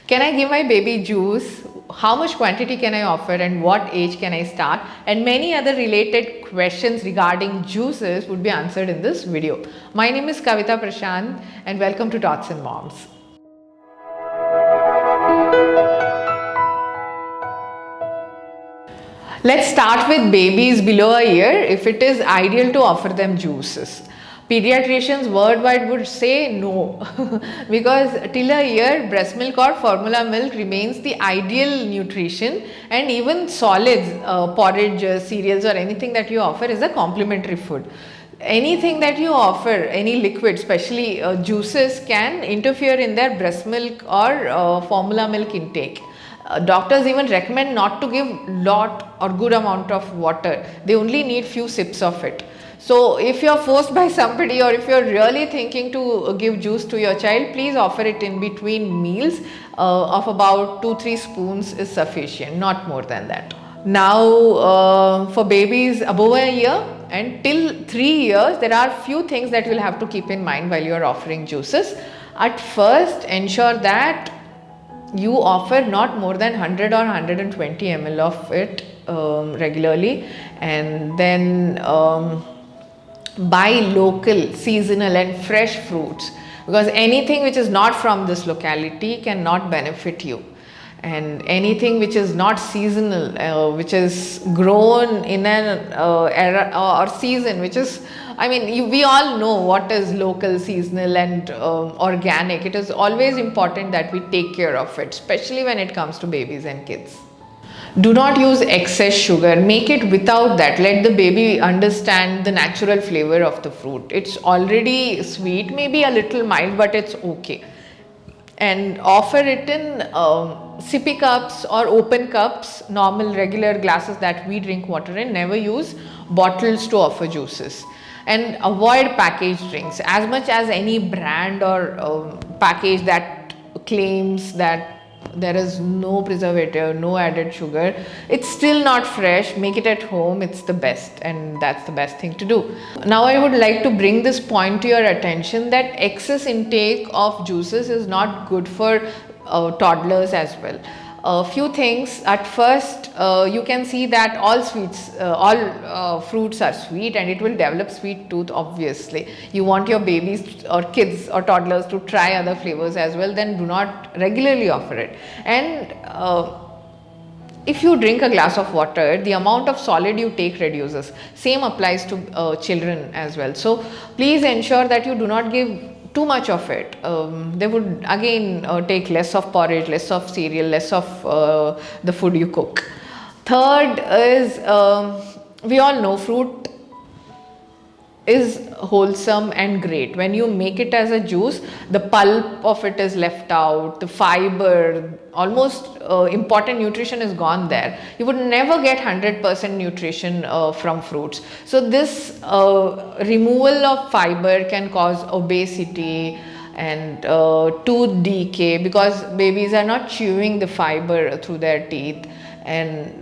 Can I give my baby juice? How much quantity can I offer and what age can I start? And many other related questions regarding juices would be answered in this video. My name is Kavita Prashant and welcome to Tots and Moms. Let's start with babies below a year if it is ideal to offer them juices. Pediatricians worldwide would say no because till a year breast milk or formula milk remains the ideal nutrition, and even solids, porridge, cereals or anything that you offer is a complementary food. Anything that you offer, any liquid, especially juices, can interfere in their breast milk or formula milk intake. Doctors even recommend not to give lot or good amount of water. They only need few sips of it. So if you're forced by somebody, or if you're really thinking to give juice to your child, please offer it in between meals. Of about 2-3 spoons is sufficient, not more than that. Now for babies above a year and till 3 years, there are few things that you'll have to keep in mind while you're offering juices. At first, ensure that you offer not more than 100 or 120 ml of it regularly, and then buy local, seasonal and fresh fruits, because anything which is not from this locality cannot benefit you, and anything which is not seasonal, which is grown in an era or season, which is, I mean, we all know what is local, seasonal and organic. It is always important that we take care of it, especially when it comes to babies and kids. Do not use excess sugar. Make it without that. Let the baby understand the natural flavor of the fruit. It's already sweet, maybe a little mild, but it's okay. And offer it in sippy cups or open cups, normal regular glasses that we drink water in. Never use bottles to offer juices. And avoid packaged drinks. As much as any brand or package that claims that there is no preservative, no added sugar, it's still not fresh. Make it at home. It's the best, and that's the best thing to do. Now I would like to bring this point to your attention that excess intake of juices is not good for toddlers as well. A few things. At first, you can see that all fruits are sweet, and it will develop sweet tooth. Obviously, you want your babies or kids or toddlers to try other flavors as well. Then do not regularly offer it. And if you drink a glass of water, the amount of solid you take reduces. Same applies to children as well. So please ensure that you do not give too much of it. They would again take less of porridge, less of cereal, less of the food you cook. Third is, we all know fruit is wholesome and great. When you make it as a juice, the pulp of it is left out, the fiber, almost important nutrition is gone there. You would never get 100% nutrition from fruits. So this removal of fiber can cause obesity and tooth decay, because babies are not chewing the fiber through their teeth, and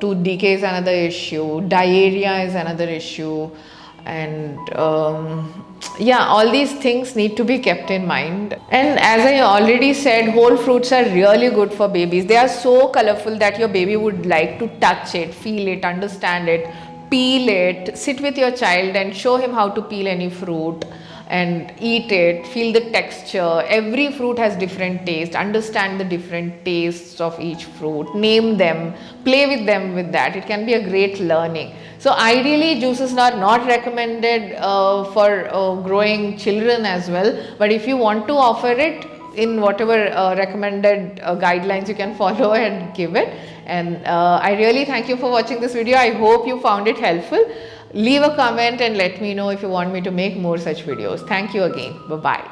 tooth decay is another issue, diarrhea is another issue. And yeah, all these things need to be kept in mind. And as I already said, whole fruits are really good for babies. They are so colorful that your baby would like to touch it, feel it, understand it, peel it. Sit with your child and show him how to peel any fruit and eat it, feel the texture. Every fruit has different taste. Understand the different tastes of each fruit, name them, play with them with that. It can be a great learning. So ideally juices are not recommended for growing children as well, but if you want to offer it in whatever recommended guidelines, you can follow and give it. And I really thank you for watching this video. I hope you found it helpful. Leave a comment and let me know if you want me to make more such videos. Thank you again. Bye-bye.